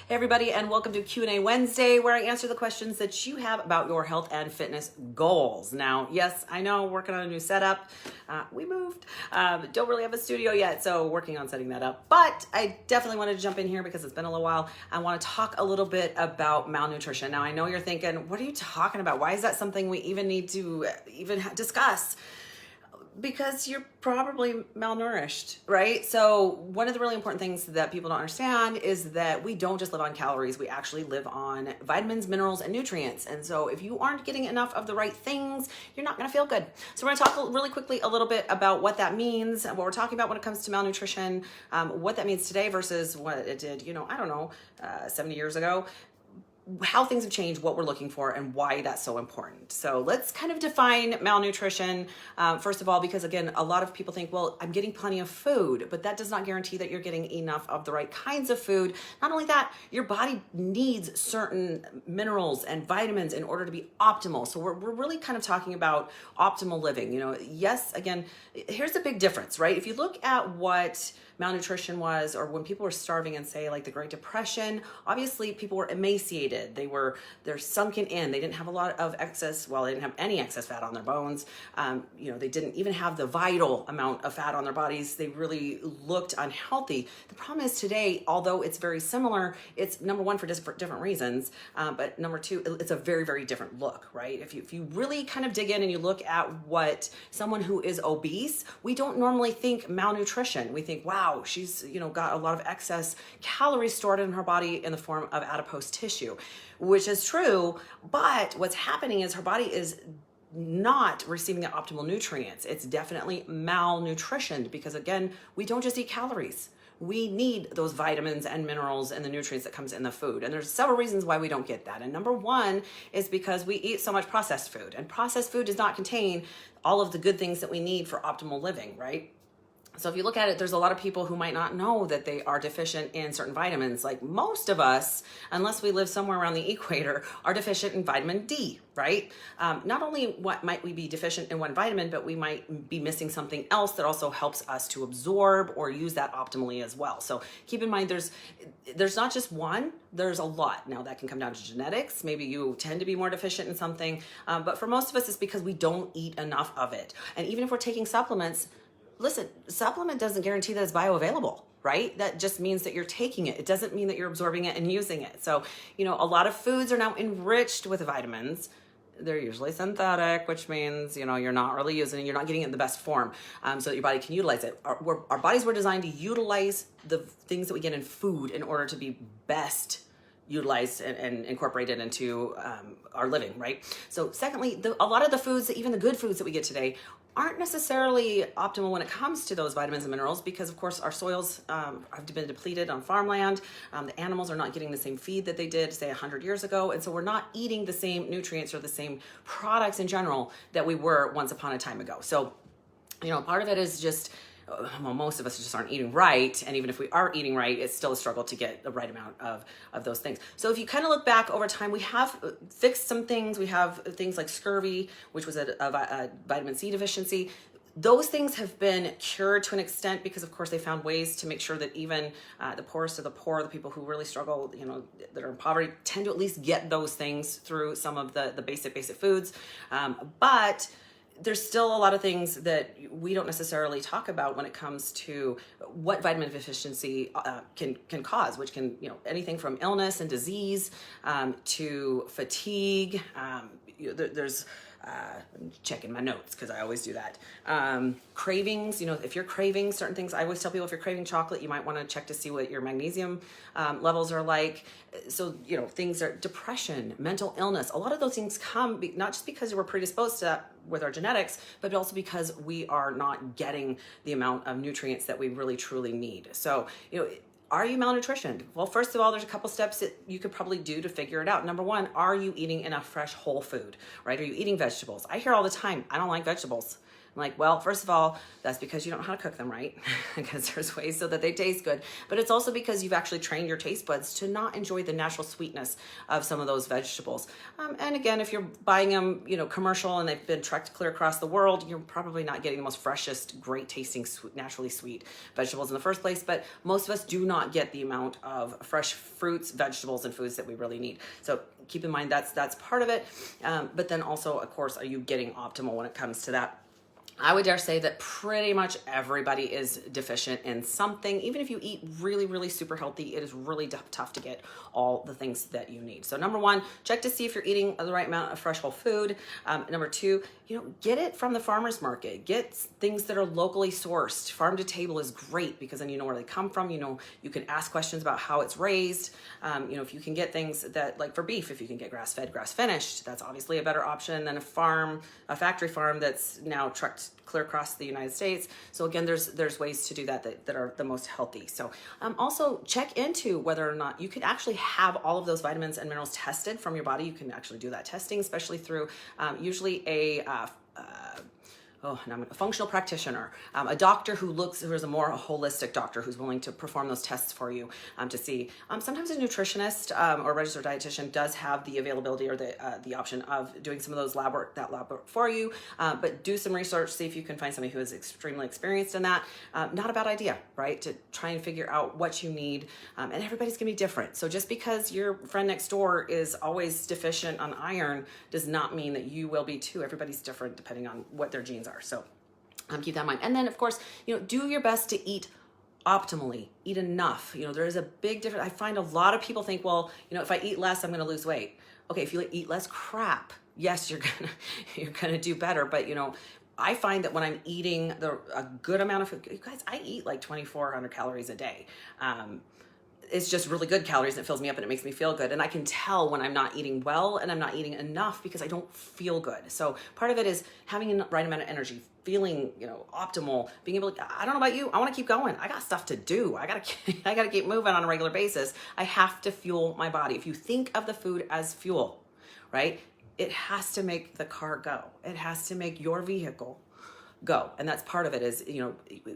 Hey everybody, and welcome to Q&A Wednesday, where I answer the questions that you have about your health and fitness goals. Now, yes, I know, working on a new setup. We moved. Don't really have a studio yet, so working on setting that up. But I definitely wanted to jump in here because it's been a little while. I want to talk a little bit about malnutrition. Now, I know you're thinking, what are you talking about? Why is that something we even need to discuss? Because you're probably malnourished, right? So one of the really important things that people don't understand is that we don't just live on calories. We actually live on vitamins, minerals, and nutrients. And so if you aren't getting enough of the right things, you're not gonna feel good. So we're gonna talk really quickly a little bit about what that means, what we're talking about when it comes to malnutrition, what that means today versus what it did, 70 years ago. How things have changed, what we're looking for, and why that's so important. So let's kind of define malnutrition, first of all, because again, a lot of people think, well, I'm getting plenty of food, but that does not guarantee that you're getting enough of the right kinds of food. Not only that, your body needs certain minerals and vitamins in order to be optimal. So we're really kind of talking about optimal living. Yes, again, here's the big difference, right? If you look at what malnutrition was, or when people were starving in, say, like the Great Depression, obviously people were emaciated. They're sunken in. They didn't have a lot of excess, well, they didn't have any excess fat on their bones. They didn't even have the vital amount of fat on their bodies. They really looked unhealthy. The problem is today, although it's very similar, it's number one for different reasons, but number two, it's a very, very different look, right? If you really kind of dig in and you look at what someone who is obese, we don't normally think malnutrition. We think, wow, she's got a lot of excess calories stored in her body in the form of adipose tissue, which is true. But what's happening is her body is not receiving the optimal nutrients. It's definitely malnutritioned because, again, we don't just eat calories. We need those vitamins and minerals and the nutrients that comes in the food. And there's several reasons why we don't get that. And number one is because we eat so much processed food, and processed food does not contain all of the good things that we need for optimal living, right? So if you look at it, there's a lot of people who might not know that they are deficient in certain vitamins. Like most of us, unless we live somewhere around the equator, are deficient in vitamin D, right? Not only might we be deficient in one vitamin, but we might be missing something else that also helps us to absorb or use that optimally as well. So keep in mind, there's not just one, there's a lot. Now that can come down to genetics. Maybe you tend to be more deficient in something, but for most of us, it's because we don't eat enough of it. And even if we're taking supplements, listen, supplement doesn't guarantee that it's bioavailable, right? That just means that you're taking it. It doesn't mean that you're absorbing it and using it. So, a lot of foods are now enriched with vitamins. They're usually synthetic, which means, you're not really using it. You're not getting it in the best form so that your body can utilize it. Our bodies were designed to utilize the things that we get in food in order to be best utilized and incorporated into our living, right? So secondly, a lot of the foods, even the good foods that we get today, aren't necessarily optimal when it comes to those vitamins and minerals because, of course, our soils have been depleted on farmland. The animals are not getting the same feed that they did, say, 100 years ago. And so we're not eating the same nutrients or the same products in general that we were once upon a time ago. So, part of it is just, most of us just aren't eating right. And even if we are eating right, it's still a struggle to get the right amount of those things. So if you kind of look back over time, we have fixed some things. We have things like scurvy, which was a vitamin C deficiency. Those things have been cured to an extent because, of course, they found ways to make sure that even the poorest of the poor, the people who really struggle, that are in poverty, tend to at least get those things through some of the basic foods. But there's still a lot of things that we don't necessarily talk about when it comes to what vitamin deficiency can cause, which can, anything from illness and disease to fatigue. There's I'm checking my notes because I always do that. Cravings, if you're craving certain things, I always tell people if you're craving chocolate, you might want to check to see what your magnesium levels are like. So, things are depression, mental illness. A lot of those things come not just because we're predisposed to that with our genetics, but also because we are not getting the amount of nutrients that we really truly need. So, are you malnutritioned? Well, first of all, there's a couple steps that you could probably do to figure it out. Number one, are you eating enough fresh whole food, right? Are you eating vegetables? I hear all the time, I don't like vegetables. I'm like, well, first of all, that's because you don't know how to cook them right, because there's ways so that they taste good. But it's also because you've actually trained your taste buds to not enjoy the natural sweetness of some of those vegetables. And again, if you're buying them, commercial and they've been trucked clear across the world, you're probably not getting the most freshest, great tasting, naturally sweet vegetables in the first place. But most of us do not get the amount of fresh fruits, vegetables, and foods that we really need. So keep in mind that's part of it. But then also, of course, are you getting optimal when it comes to that? I would dare say that pretty much everybody is deficient in something. Even if you eat really, really super healthy, it is really tough to get all the things that you need. So number one, check to see if you're eating the right amount of fresh whole food. Number two, get it from the farmer's market. Get things that are locally sourced. Farm to table is great because then you know where they come from. You can ask questions about how it's raised. If you can get things that, like for beef, if you can get grass-fed, grass-finished, that's obviously a better option than a factory farm that's now trucked clear across the United States. So again, there's ways to do that are the most healthy. So also check into whether or not you can actually have all of those vitamins and minerals tested from your body. You can actually do that testing, especially through usually a functional practitioner, a doctor who is a more holistic doctor who's willing to perform those tests for you to see. Sometimes a nutritionist or registered dietitian does have the availability or the option of doing some of those lab work for you, but do some research, see if you can find somebody who is extremely experienced in that. Not a bad idea, right? To try and figure out what you need, and everybody's gonna be different. So just because your friend next door is always deficient on iron does not mean that you will be too. Everybody's different depending on what their genes are. So keep that in mind. And then of course, do your best to eat optimally, eat enough. There is a big difference. I find a lot of people think, well, if I eat less, I'm going to lose weight. Okay. If you eat less crap, yes, you're going to do better. But I find that when I'm eating a good amount of food, you guys, I eat like 2,400 calories a day. It's just really good calories and it fills me up and it makes me feel good. And I can tell when I'm not eating well and I'm not eating enough because I don't feel good. So part of it is having the right amount of energy, feeling, optimal, being able to, I don't know about you, I want to keep going. I got stuff to do. I got to keep moving on a regular basis. I have to fuel my body. If you think of the food as fuel, right? It has to make the car go. It has to make your vehicle go. And that's part of it is,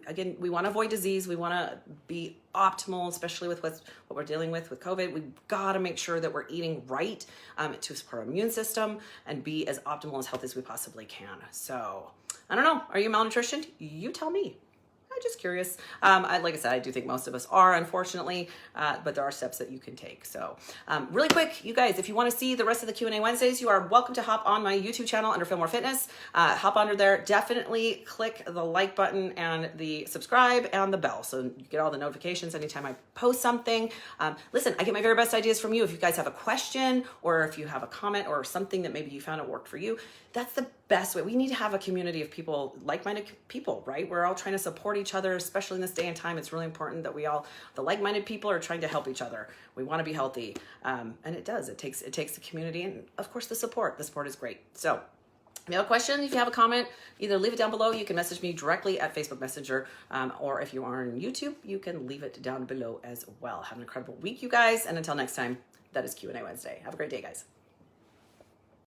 again, we want to avoid disease. We want to be optimal, especially with what we're dealing with COVID. We've got to make sure that we're eating right to support our immune system and be as optimal, as healthy as we possibly can. So I don't know. Are you malnutritioned? You tell me. I'm just curious. Like I said, I do think most of us are, unfortunately, but there are steps that you can take. So really quick, you guys, if you want to see the rest of the Q&A Wednesdays, you are welcome to hop on my YouTube channel under Fillmore Fitness. Hop under there. Definitely click the like button and the subscribe and the bell so you get all the notifications anytime I post something. Listen, I get my very best ideas from you. If you guys have a question or if you have a comment or something that maybe you found it worked for you, that's the best way. We need to have a community of people, like-minded people, right? We're all trying to support each other, especially in this day and time. It's really important that the like-minded people are trying to help each other. We want to be healthy. And it does. It takes the community and of course the support. The support is great. So if you have a question, if you have a comment, either leave it down below. You can message me directly at Facebook Messenger, or if you are on YouTube, you can leave it down below as well. Have an incredible week, you guys. And until next time, that is Q&A Wednesday. Have a great day, guys.